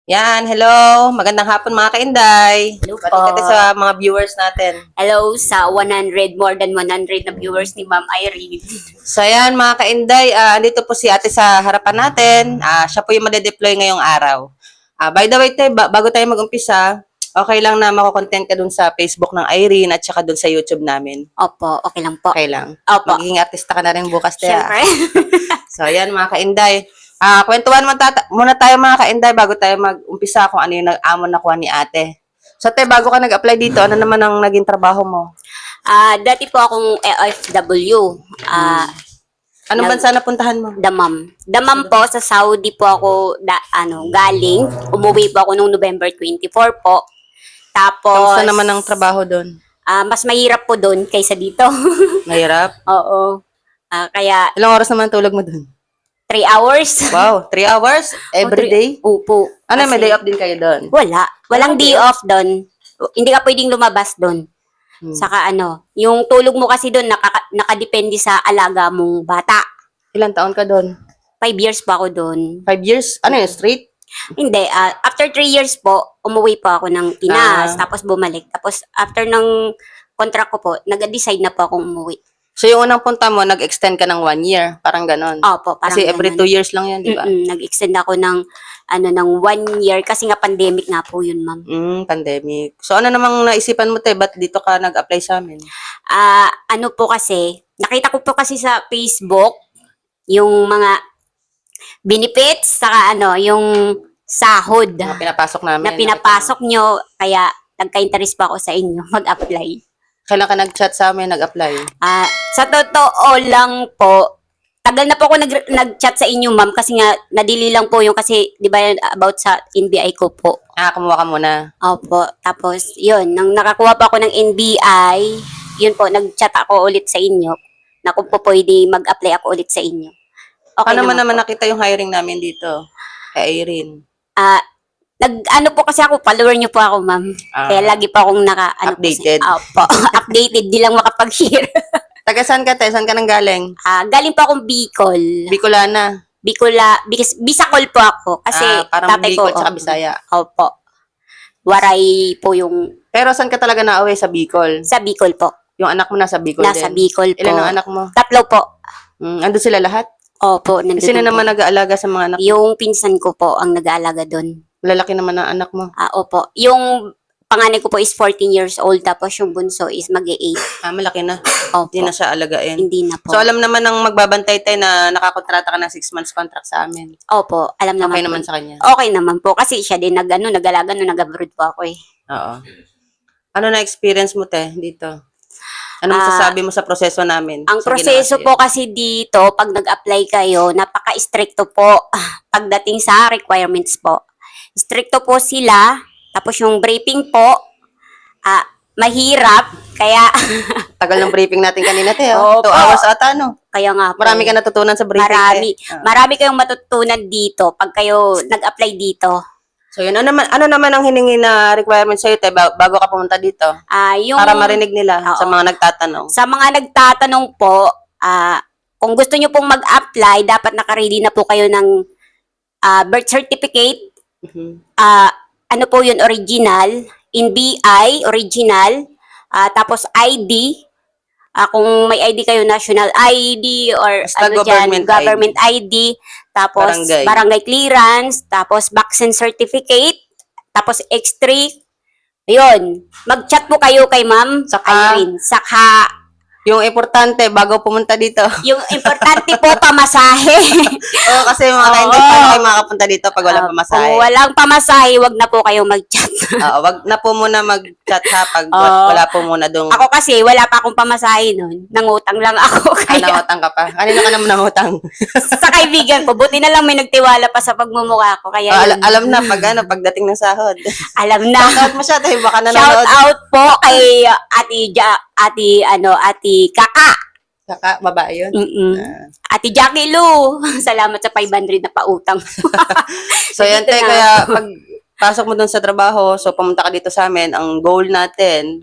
Yan, hello. Magandang hapon mga kainday. Hello Bati po. ka sa mga viewers natin. Hello sa 100, more than 100 na viewers ni Ma'am Irene. So yan mga kainday, andito po si ate sa harapan natin. Siya po yung madedeploy ngayong araw. By the way, bago tayo mag-umpisa, okay lang na mako-content ka dun sa Facebook ng Irene at saka dun sa YouTube namin. Opo, okay lang po. Okay lang. Opo. Magiging artista ka na rin bukas, te. Siyempre. So yan mga kainday. Kwentuhan muna tayo mga kainday bago tayo mag-umpisa kung ano yung amon nakuha ni ate. So te, bago ka nag-apply dito, ano naman ang naging trabaho mo? Dati po akong OFW. Anong bansa napuntahan mo? Damam. Damam po, sa Saudi po ako galing. Umuwi po ako noong November 24 po. Tapos, Kamusta naman ang trabaho doon? mas mahirap po doon kaysa dito. Mahirap? Oo. Kaya, Ilang oras naman tulog mo doon? 3 hours. Wow, 3 hours? Every day? Opo. Ano, may Kasi- day off din kayo doon? Wala. Walang Walang day day off doon. Hindi ka pwedeng lumabas doon. Saka yung tulog mo kasi doon nakadepende sa alaga mong bata. Ilang taon ka doon? 5 years pa ako doon. 5 years? Ano yun, straight? Hindi, after 3 years po, umuwi po ako ng Pinas, tapos bumalik. Tapos after ng contract ko po, nag-decide na po akong umuwi. So yung unang punta mo, nag-extend ka ng 1 year? Parang ganon? Opo, parang Kasi every ganun. 2 years lang yan, di ba? Nag-extend ako ng 1 year kasi nga pandemic nga po yun, ma'am. Pandemic. So ano namang naisipan mo, te? Ba't dito ka nag-apply sa amin? Ano po kasi, nakita ko po kasi sa Facebook, yung mga benefits, saka yung sahod Mga pinapasok namin. na pinapasok nyo, kaya nagka-interest pa ako sa inyo mag-apply. Kailan ka nag-chat sa amin, nag-apply? Sa totoo lang po, tagal na po ako nag-chat sa inyo, ma'am, kasi nga nadili lang po yung kasi, di ba, about sa NBI ko po. Kumuha ka muna. Opo. Tapos, yun, nang nakakuha pa ako ng NBI, yun po, nag-chat ako ulit sa inyo na kung po pwede mag-apply ako ulit sa inyo. Okay Paano mo naman naman po. nakita yung hiring namin dito? Kay Irene. Nag-ano po kasi ako, follower niyo po ako, ma'am. Kaya lagi pa akong Updated. Opo, updated, di lang makapag-share. Taga saan ka, te? Saan ka nang galing? Galing pa akong Bicol. Bicolana. Bisacol po ako. Kasi Parang tatay Bicol ko. tsaka Bisaya. Opo. Waray po yung Pero saan ka talaga na-away sa Bicol? sa Bicol po. Yung anak mo nasa Bicol Nasa din? Bicol po. Ilan ang anak mo? 3 po. Andun sila lahat? Opo, nandun Sino po. naman nag-aalaga sa mga anak mo? Yung pinsan ko po ang nag-aalaga doon. Lalaki naman ang anak mo. Opo. Yung panganay ko po is 14 years old, tapos yung bunso is mag-8. Malaki na. Opo. Hindi na siya alagain. Hindi na po. So, alam naman ng magbabantay tayo na nakakontrata ka ng 6 months contract sa amin. Opo, alam naman Okay po. naman sa kanya. Okay naman po. Kasi siya din nag-alaga nung nag-abroad po ako eh. Oo. Ano na experience mo, te, dito? Ano masasabi mo sa proseso namin? Ang sa proseso ginawa po kasi dito, pag nag-apply kayo, napaka-stricto po pagdating sa requirements po. Stricto po sila, tapos yung briefing po, mahirap, kaya sa'yo? Tagal ng briefing natin kanina, te. Opo. 2 hours ata, no? kaya nga po. Marami ka natutunan sa briefing, Marami. te. Marami kayong matutunan dito pag kayo nag-apply dito. So, yun. Ano naman ang hiningi na requirement sa'yo, te, bago ka pumunta dito? Yung Para marinig nila sa Oo. mga nagtatanong. Sa mga nagtatanong po, kung gusto nyo pong mag-apply, dapat naka-ready na po kayo ng birth certificate. Mhm. Ano po yun, original, NBI, original, tapos ID, kung may ID kayo, national ID, or Basta government government ID, tapos Barangay. barangay clearance, tapos vaccine certificate, tapos X3, yun. Mag-chat po kayo kay Ma'am Saka- Irene. Saka, Yung importante, bago pumunta dito. yung importante po, pamasahe. Oo, kasi mga Oo. kainday, paano kayo makakapunta dito pag walang pamasahe? Kung walang pamasahe, wag na po kayo mag-chat. Oo, wag na po muna mag-chat ha pag Oo. wala po muna dong Ako kasi, wala pa akong pamasahe nun. Nangutang lang ako. Kaya, nangutang ka pa. Kanino ka naman nangutang? sa kaibigan ko, buti na lang may nagtiwala pa sa pagmumukha ko. Kaya, yun, Alam na pagdating ng sahod. alam na. Shout mo siya, tayo baka Shout nanonood. out po kay Ate Kaka. Saka, babae yun. Ate Jackie Lou. Salamat sa 500 na pautang. So, yan, Dito te, na kaya pag pasok mo dun sa trabaho, so pumunta ka dito sa amin, ang goal natin,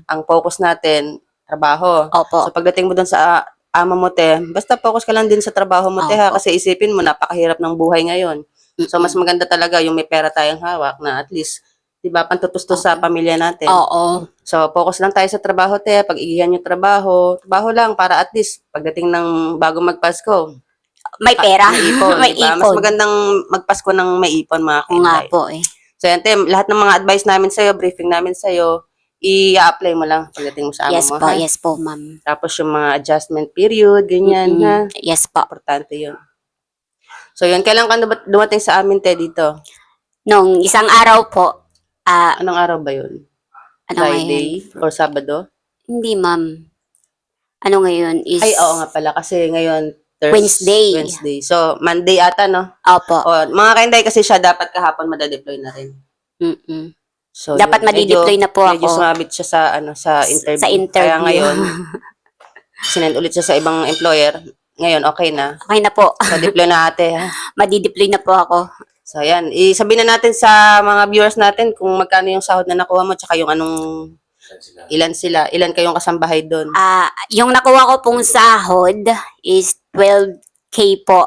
ang focus natin, trabaho. Opo. So, pagdating mo dun sa ama mo, te, basta focus ka lang din sa trabaho mo, te, ha? Opo. Kasi isipin mo, napakahirap ng buhay ngayon. So, mas maganda talaga yung may pera tayong hawak na at least, di ba, pantutustos sa pamilya natin. Oo. So, focus lang tayo sa trabaho, te. Pag-igihan yung trabaho lang para at least pagdating ng bago magpasko, May pera. may ipon, May di ba? Mas ipon. magandang magpasko ng may ipon, mga Oo nga kainday. po eh. So, yan, te, lahat ng mga advice namin sa'yo, briefing namin sa'yo, i-apply mo lang pagdating mo sa amo Yes mo, po, ha? yes po, ma'am. Tapos yung mga adjustment period, ganyan, Mm-mm. ha? Yes po. Importante yun. So, yun, kailan ka dumating sa amin, te, dito? Nung isang araw po, Anong araw ba yun? ano Friday ngayon? or Sabado? Hindi, ma'am. Ano ngayon is... Ay, oo nga pala, kasi ngayon, Wednesday. So, Monday ata, no? Opo. O, mga kainday kasi siya dapat kahapon madadeploy na rin. Mm-mm. So, Dapat yun, madideploy na po medyo ako. sumabit siya sa, sa interview. Sa interview. Kaya ngayon, sinend ulit siya sa ibang employer. Ngayon, okay na. Okay na po. So, deploy na ate, ha? Madideploy na po ako. So, yan. Isabihin na natin sa mga viewers natin kung magkano yung sahod na nakuha mo tsaka yung anong, ilan sila, ilan kayong kasambahay doon. Yung nakuha ko pong sahod is 12K po.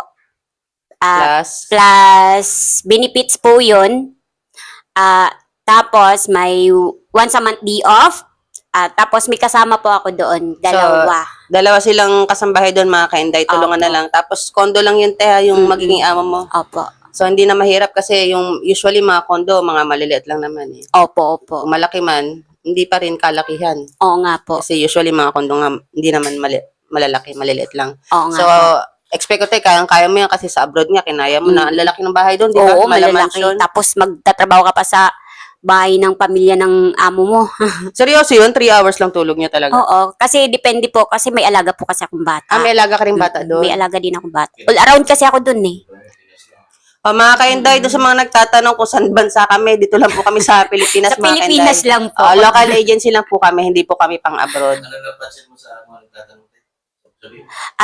Plus benefits po yun. Tapos may once a month day off. Tapos may kasama po ako doon. Dalawa. Dalawa silang kasambahay doon, mga kainday. Tulungan Opo. na lang. Tapos, kondo lang yun, te, yung magiging amo mo. Opo. So, hindi na mahirap kasi yung usually mga kondo, mga maliliit lang naman eh. Opo, opo. Kung malaki man, hindi pa rin kalakihan. Oo nga po. Kasi usually mga kondo nga, hindi naman malalaki, maliliit lang. Oo nga So, po. expect ko tayo, kaya mo yan kasi sa abroad nga, kinaya mo na. Ang lalaki ng bahay doon, di ba? Oo, Malamansyon. malalaki. Tapos magtatrabaho ka pa sa bahay ng pamilya ng amo mo. Seryoso yun? 3 hours lang tulog niya talaga. Oo, kasi depende po. Kasi may alaga po kasi akong bata. May alaga ka rin bata doon? May alaga din akong bata. All around kasi ako doon eh. Mga kainday, doon sa mga nagtatanong kung saan bansa kami, dito lang po kami sa Pilipinas, Sa mga Pilipinas kainday. lang po. Local agency lang po kami, hindi po kami pang abroad. Ano napansin mo sa mga nagtatanong? Sabi,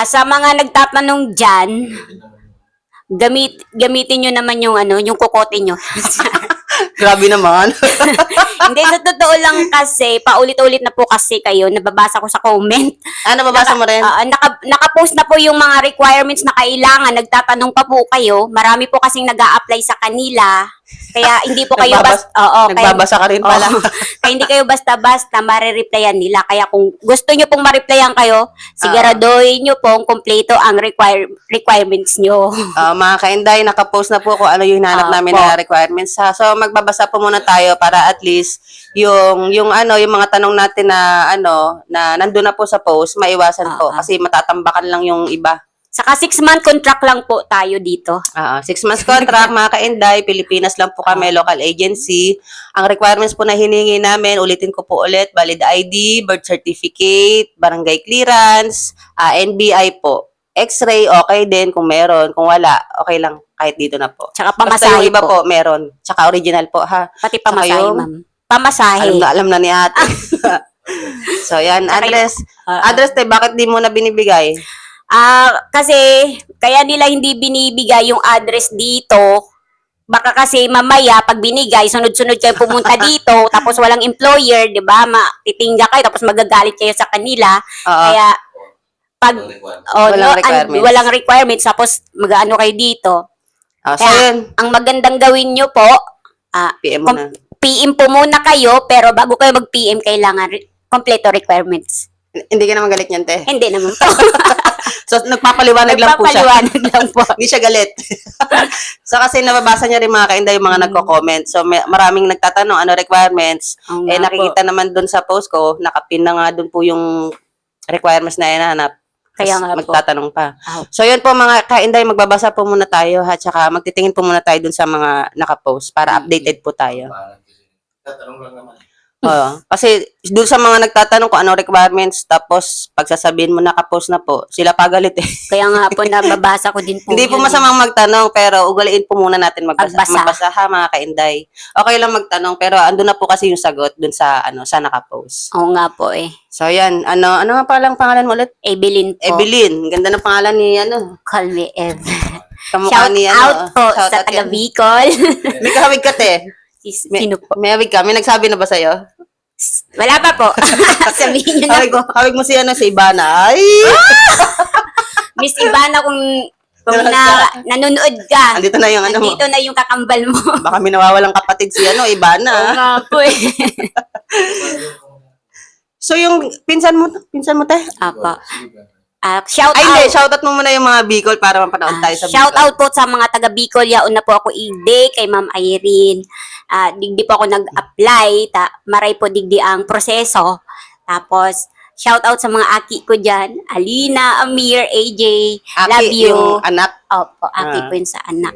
Sa mga nagtatanong dyan, gamitin nyo naman yung yung kokote nyo. Grabe naman. Hindi, sa totoo lang kasi, paulit-ulit na po kasi kayo, nababasa ko sa comment. Nababasa mo rin? Nakapost na po yung mga requirements na kailangan, nagtatanong pa po kayo. Marami po kasing nag-a-apply sa kanila. Kaya hindi po kayo Nagbabasa ka rin pala. kaya hindi kayo basta-basta marireplyan nila. Kaya kung gusto nyo pong mariplyan kayo, siguraduhin nyo pong kompleto ang requirements nyo. Mga kainday, nakapost na po kung ano yung hinahanap namin na requirements. So, magbabasa po muna tayo para at least yung mga tanong natin na na nandun na po sa post, maiwasan po. Kasi matatambakan lang yung iba. Saka 6-month contract lang po tayo dito. 6 months contract, mga kainday. Pilipinas lang po kami, local agency. Ang requirements po na hiningi namin, ulitin ko po ulit, valid ID, birth certificate, barangay clearance, NBI po. X-ray, okay din kung meron. Kung wala, okay lang kahit dito na po. Tsaka Basta pamasahe yung iba po. po, meron. Tsaka original po, ha? Pati pamasahe, yung- ma'am. Pamasahe. Alam na ni ate. So, yan. Tsaka Address. Address, te, bakit di mo na binibigay? Kasi, kaya nila hindi binibigay yung address dito. Baka kasi mamaya, pag binigay, sunod-sunod kayo pumunta dito, tapos walang employer, di ba? Titingga kayo, tapos magagalit kayo sa kanila. Kaya, pag walang requirements, tapos mag-ano kayo dito. So, Kaya, yun. ang magandang gawin nyo po, PM mo na. PM po muna kayo, pero bago kayo mag-PM, kailangan kompleto requirements. Hindi ka naman galit niyan, te. Hindi naman po. So, nagpapaliwanag lang po siya. Nagpapaliwanag lang po. Hindi siya galit. So, kasi nababasa niya rin mga kainday yung mga nagko-comment. So, maraming nagtatanong, ano requirements. Oo nga Nakikita naman dun sa post ko, nakapin na nga dun po yung requirements na hinahanap. Kaya Tas nga po. magtatanong pa. Oh. So, yun po mga kainday, magbabasa po muna tayo, ha? Tsaka magtitingin po muna tayo dun sa mga nakapost para updated po tayo. tatanong lang naman. Oo. Kasi doon sa mga nagtatanong kung ano requirements, tapos pagsasabihin mo nakapost na po, sila pagalit eh. Kaya nga po, nababasa ko din po. Hindi po yun masamang magtanong, pero ugaliin po muna natin magbasa. Magbasa. Magbasa ha, mga kainday. Okay lang magtanong, pero andun na po kasi yung sagot dun sa sa nakapost. Oo nga po eh. So yan, ano nga palang pangalan mo ulit? Evelyn po. Evelyn. Ganda ng pangalan ni Call me Ev. kamukha Shout ni out po shout sa out taga yan. Bicol. May kahawig ka te. Sino po? May hawig ka. May nagsabi na ba sa'yo? Wala pa po. Sabihin nyo na po. Hawig mo si si Ibana. Ay! Miss Ivana, kung Kung nanonood ka, Andito na yung ano mo. nandito na yung kakambal mo. Baka may nawawalang kapatid si ano, iba Oo na. nga po eh. So yung pinsan mo te? Apa. Shout Ay, hindi. out. Shoutout mo muna yung mga Bicol para mapanood tayo sa Shout Bicol. out po sa mga taga Bicol. Yaon na po ako ide kay Ma'am Irene. Digdi po ako nag-apply. Maray po digdi ang proseso. Tapos, shout out sa mga aki ko dyan. Alina, Amir, AJ. Aki, Love you. yung anak. Opo, aki po yun sa anak.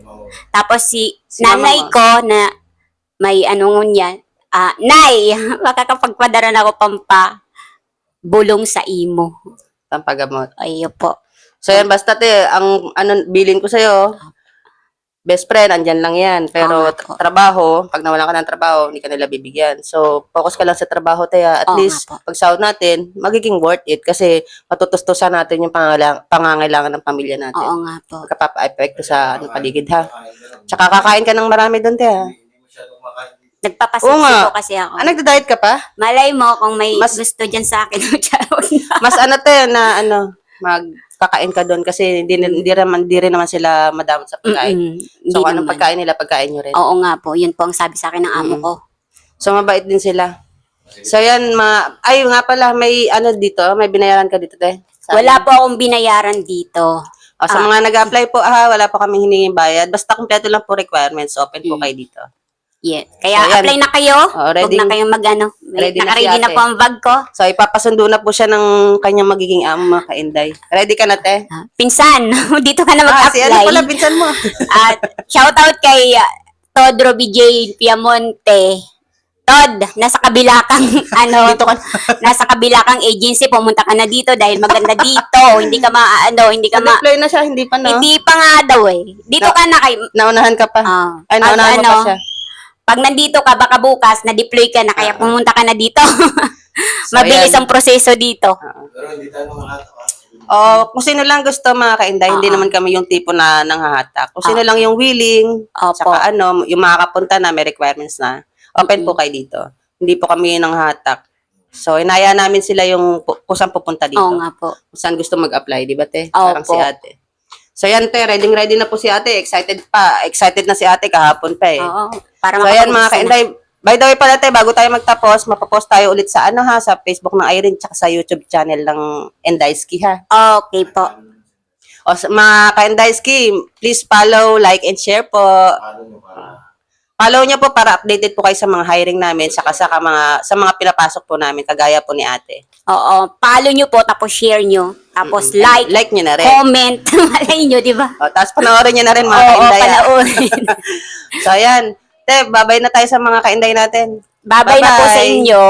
Tapos si Si nanay mama mo. ko na may ano niyan. Nay, makakapagpadara na ako pampa bulong sa imo. Pampagamot. Ayo po. So yan, basta te, ang ano, bilin ko sa'yo, best friend, andyan lang yan. Pero Oo nga po. trabaho, pag nawalan ka ng trabaho, hindi ka nila bibigyan. So, focus ka lang sa trabaho, te. At Oo least, nga po. pag sahod natin, magiging worth it kasi matutustusan natin yung pangangailangan ng pamilya natin. Oo nga po. Kapapa-epekto sa ano, paligid, ha? Tsaka kakain ka ng marami doon, te, ha? Hindi masyadong makain dito. Oo Nagpapasiksi nga. po kasi ako. Nagda-diet ka pa? Malay mo kung may Mas- gusto dyan sa akin. Charot na. Mas ano, te, na ano, magkakain ka doon kasi hindi rin naman sila madamot sa pagkain. Mm-mm. So, Hindi anong naman. pagkain nila, pagkain nyo rin. Oo nga po. Yun po ang sabi sa akin ng amo ko. So, mabait din sila. So, yan, ay, nga pala, may ano dito, may binayaran ka dito, te? Wala po akong binayaran dito. O, sa mga nag-apply po, wala po kami hiningin bayad. Basta kumpleto lang po requirements, open po kayo dito. Yeah. Kaya So, yan. apply na kayo. Huwag ready- na kayong mag-ano. ready na si Naka-ready na ate. po ang bag ko. So, ipapasundo na po siya ng kanyang magiging amo, mga kainday. Ready ka na, te? Pinsan, dito ka na Si ano mag-apply. pala, pinsan mo? At shout out kay Todd BJ Piamonte. Todd, nasa kabila kang ano, Dito ka nasa kabila kang agency, pumunta ka na dito dahil maganda dito. Hindi ka hindi ka Na-deploy na siya, hindi pa, no? hindi pa nga daw eh. Dito Na- ka na kay Naunahan ka pa. Ay, pag naunahan mo pa siya. Pag nandito ka, baka bukas, na-deploy ka na, kaya pumunta ka na dito. So, Mabilis ayan. ang proseso dito. Pero hindi tayo makatawa. O, kung sino lang gusto, mga kainday, hindi naman kami yung tipo na nanghahatak. Kung sino lang yung willing, Opo. saka ano, yung makakapunta na, may requirements na, open po kayo dito. Hindi po kami nanghahatak. So, inaya namin sila yung kung saan pupunta dito. Oo nga po. Kung saan gusto mag-apply, di ba, te? Opo. Parang si ate. So, yan, te, ready na po si ate. Excited pa. Excited na si ate kahapon pa, eh. Oo. Para So, ayan, mga makapag-umpisa na. kainday. By the way pala, te, bago tayo magtapos, mapapost tayo ulit sa ano, ha, sa Facebook ng Irene, tsaka sa YouTube channel ng Endaiski, ha. Okay po. O, mga ka-Endaiski, please follow, like, and share po. Paano nyo para Follow niyo po para updated po kayo sa mga hiring namin, saka sa mga pinapasok po namin, kagaya po ni ate. Oo. Follow nyo po, tapos share nyo. Tapos Like niyo na rin. comment. Malay nyo, di ba? O, tapos panoorin niyo na rin, mga Oo, ka-Inday. panoorin. So, ayan. Te, babay na tayo sa mga ka-Inday natin. Babay na po sa Bye-bye. inyo.